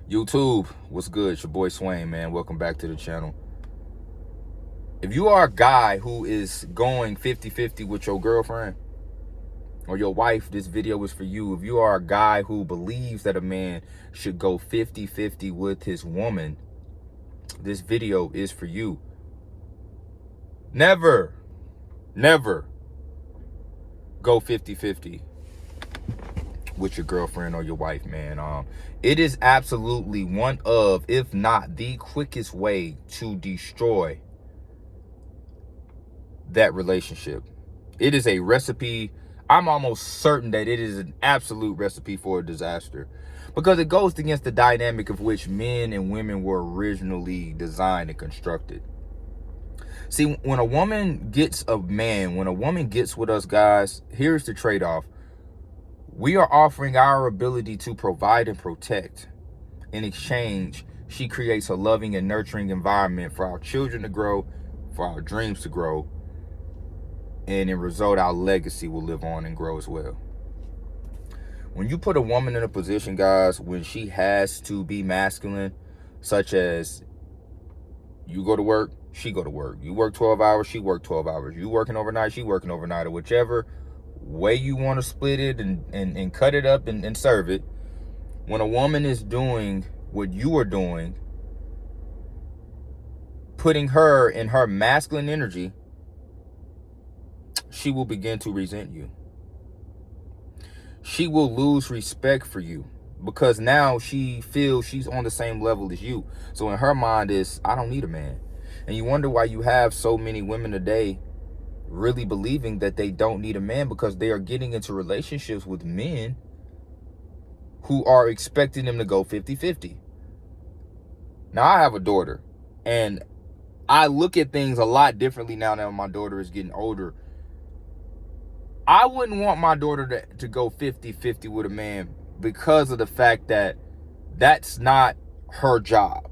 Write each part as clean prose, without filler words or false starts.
YouTube, what's good? It's your boy Swain, man. Welcome back to the channel. If you are a guy who is going 50-50 with your girlfriend or your wife, this video is for you. If you are a guy who believes that a man should go 50-50 with his woman, this video is for you. Never go 50-50 with your girlfriend or your wife, man. It is absolutely one of, if not the quickest way to destroy that relationship. It is a recipe. I'm almost certain that it is an absolute recipe for a disaster, because it goes against the dynamic of which men and women were originally designed and constructed. See, when a woman gets a man, when a woman gets with us, guys, here's the trade-off. We are offering our ability to provide and protect. In exchange, she creates a loving and nurturing environment for our children to grow, for our dreams to grow, and in result, our legacy will live on and grow as well. When you put a woman in a position, guys, when she has to be masculine, such as you go to work, she go to work. You work 12 hours, she work 12 hours. You working overnight, she working overnight, or whichever way you want to split it and cut it up and serve it. When a woman is doing what you are doing, putting her in her masculine energy, she will begin to resent you. She will lose respect for you, because now she feels she's on the same level as you. So in her mind is, I don't need a man. And you wonder why you have so many women today really believing that they don't need a man, because they are getting into relationships with men who are expecting them to go 50-50. Now, I have a daughter, and I look at things a lot differently now that my daughter is getting older. I wouldn't want my daughter to go 50-50 with a man, because of the fact that that's not her job.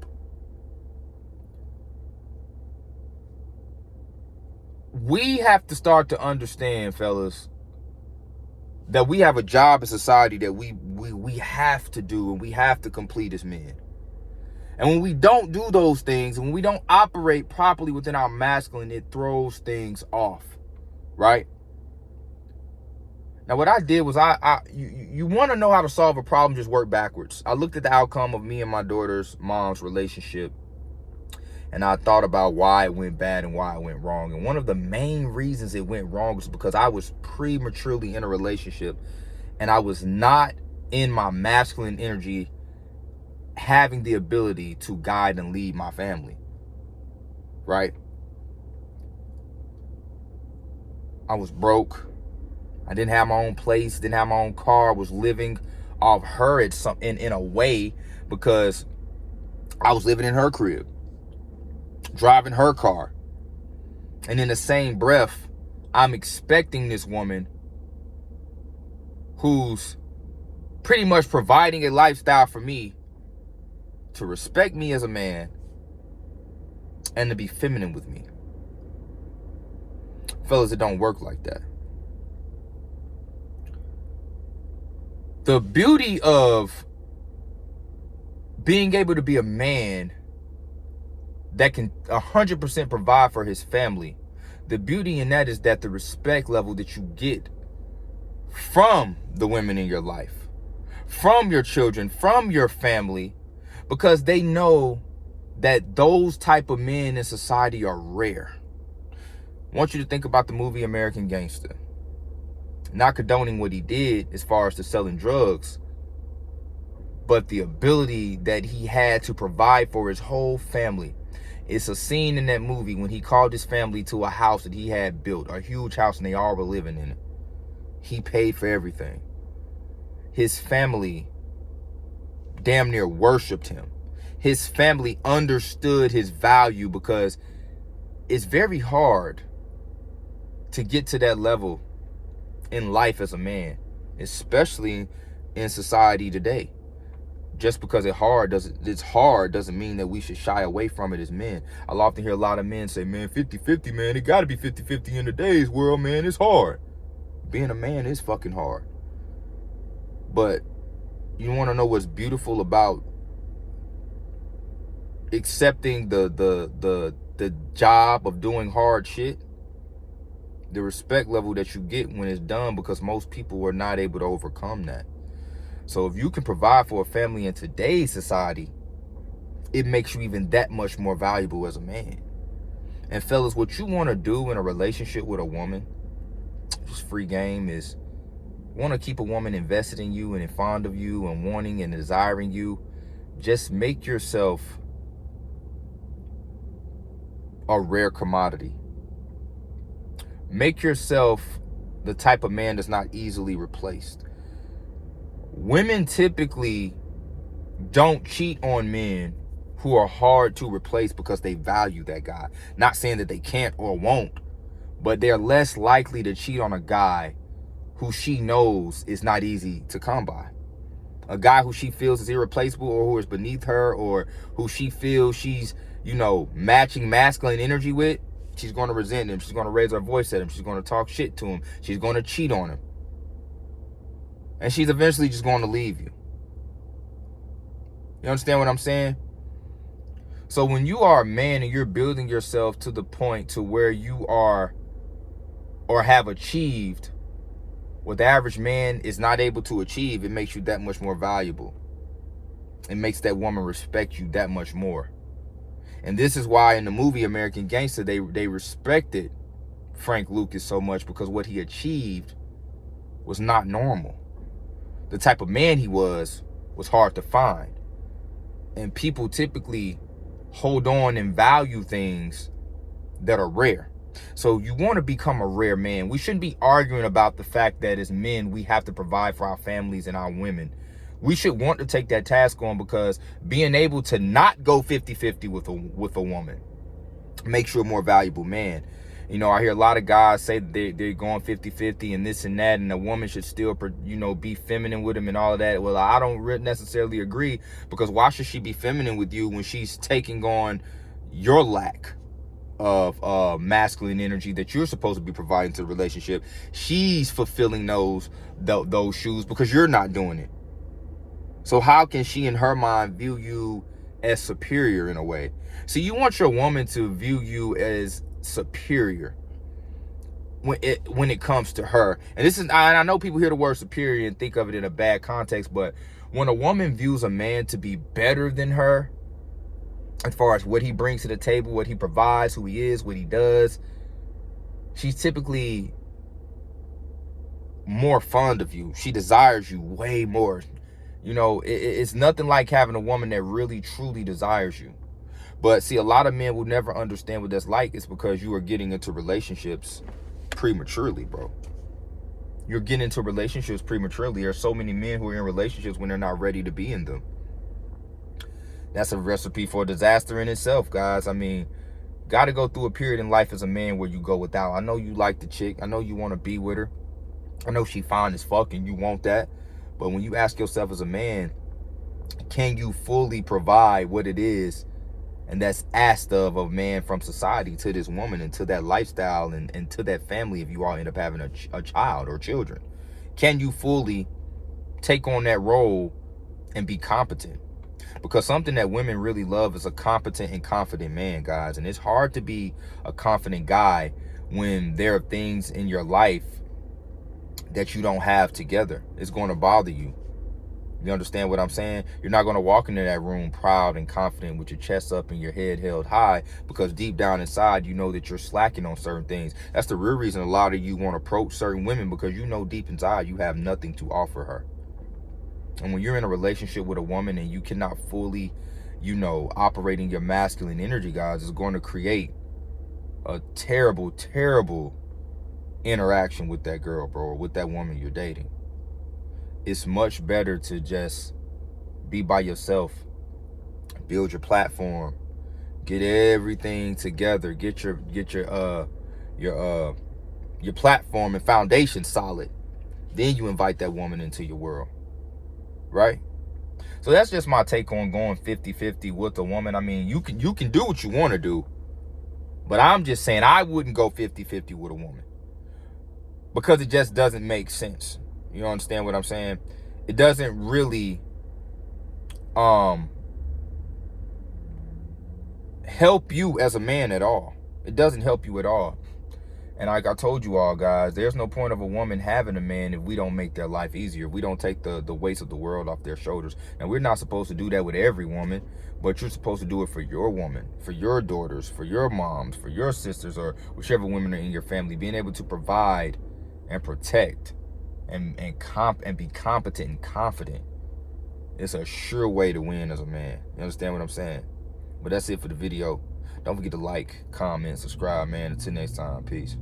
We have to start to understand, fellas, that we have a job in society that we have to do, and we have to complete as men. And when we don't do those things, and when we don't operate properly within our masculine, it throws things off, right? Now, what I did was you want to know how to solve a problem, just work backwards. I looked at the outcome of me and my daughter's mom's relationship, and I thought about why it went bad and why it went wrong. And one of the main reasons it went wrong was because I was prematurely in a relationship, and I was not in my masculine energy, having the ability to guide and lead my family, right? I was broke. I didn't have my own place, didn't have my own car. I was living off her in a way, because I was living in her crib, driving her car. And in the same breath, I'm expecting this woman who's pretty much providing a lifestyle for me to respect me as a man and to be feminine with me. Fellas, it don't work like that. The beauty of being able to be a man that can 100% provide for his family, the beauty in that is that the respect level that you get from the women in your life, from your children, from your family, because they know that those type of men in society are rare. I want you to think about the movie American Gangster. Not condoning what he did as far as to selling drugs, but the ability that he had to provide for his whole family. It's a scene in that movie when he called his family to a house that he had built, a huge house, and they all were living in it. He paid for everything. His family damn near worshiped him. His family understood his value, because it's very hard to get to that level in life as a man, especially in society today. Just because it's hard doesn't mean that we should shy away from it as men. I'll often hear a lot of men say, man, 50-50, man, it gotta be 50-50 in today's world, man. It's hard. Being a man is fucking hard. But you want to know what's beautiful about accepting the job of doing hard shit, the respect level that you get when it's done, because most people are not able to overcome that. So if you can provide for a family in today's society, it makes you even that much more valuable as a man. And fellas, what you want to do in a relationship with a woman, just free game, is want to keep a woman invested in you and fond of you and wanting and desiring you. Just make yourself a rare commodity. Make yourself the type of man that's not easily replaced. Women typically don't cheat on men who are hard to replace because they value that guy. Not saying that they can't or won't, but they're less likely to cheat on a guy who she knows is not easy to come by. A guy who she feels is irreplaceable, or who is beneath her, or who she feels she's, matching masculine energy with, she's going to resent him. She's going to raise her voice at him. She's going to talk shit to him. She's going to cheat on him. And she's eventually just going to leave you. You understand what I'm saying? So when you are a man and you're building yourself to the point to where you are or have achieved what the average man is not able to achieve, it makes you that much more valuable. It makes that woman respect you that much more. And this is why in the movie American Gangster, they respected Frank Lucas so much, because what he achieved was not normal. The type of man he was hard to find. And people typically hold on and value things that are rare. So you want to become a rare man. We shouldn't be arguing about the fact that as men, we have to provide for our families and our women. We should want to take that task on, because being able to not go 50-50 with a woman makes you a more valuable man. I hear a lot of guys say they're going 50-50 and this and that, and a woman should still, be feminine with him and all of that. Well, I don't necessarily agree, because why should she be feminine with you when she's taking on your lack of masculine energy that you're supposed to be providing to the relationship? She's fulfilling those shoes because you're not doing it. So how can she in her mind view you as superior in a way? So you want your woman to view you as superior when it comes to her. And this is, I know people hear the word superior and think of it in a bad context, but when a woman views a man to be better than her, as far as what he brings to the table, what he provides, who he is, what he does, she's typically more fond of you. She desires you way more. It's nothing like having a woman that really, truly desires you. But see, a lot of men will never understand what that's like. It's because you are getting into relationships prematurely, bro. You're getting into relationships prematurely. There are so many men who are in relationships when they're not ready to be in them. That's a recipe for disaster in itself, guys. Got to go through a period in life as a man where you go without. I know you like the chick. I know you want to be with her. I know she fine as fuck and you want that. But when you ask yourself as a man, can you fully provide what it is and that's asked of a man from society to this woman and to that lifestyle and to that family if you all end up having a child or children? Can you fully take on that role and be competent? Because something that women really love is a competent and confident man, guys. And it's hard to be a confident guy when there are things in your life that you don't have together. It's going to bother you. You understand what I'm saying? You're not going to walk into that room proud and confident with your chest up and your head held high, because deep down inside, you know that you're slacking on certain things. That's the real reason a lot of you want to approach certain women, because you know deep inside you have nothing to offer her. And when you're in a relationship with a woman and you cannot fully, operating your masculine energy, guys, it's going to create a terrible, terrible interaction with that girl, bro, or with that woman you're dating. It's much better to just be by yourself, build your platform, get everything together, get your platform and foundation solid. Then you invite that woman into your world. Right? So that's just my take on going 50-50 with a woman. You can do what you want to do, but I'm just saying I wouldn't go 50-50 with a woman, because it just doesn't make sense. You understand what I'm saying? It doesn't really help you as a man at all. It doesn't help you at all. And like I told you all, guys, there's no point of a woman having a man if we don't make their life easier. If we don't take the weights of the world off their shoulders. And we're not supposed to do that with every woman, but you're supposed to do it for your woman, for your daughters, for your moms, for your sisters, or whichever women are in your family. Being able to provide and protect and be competent and confident. It's a sure way to win as a man. You understand what I'm saying? But that's it for the video. Don't forget to like, comment, subscribe, man. Until next time, peace.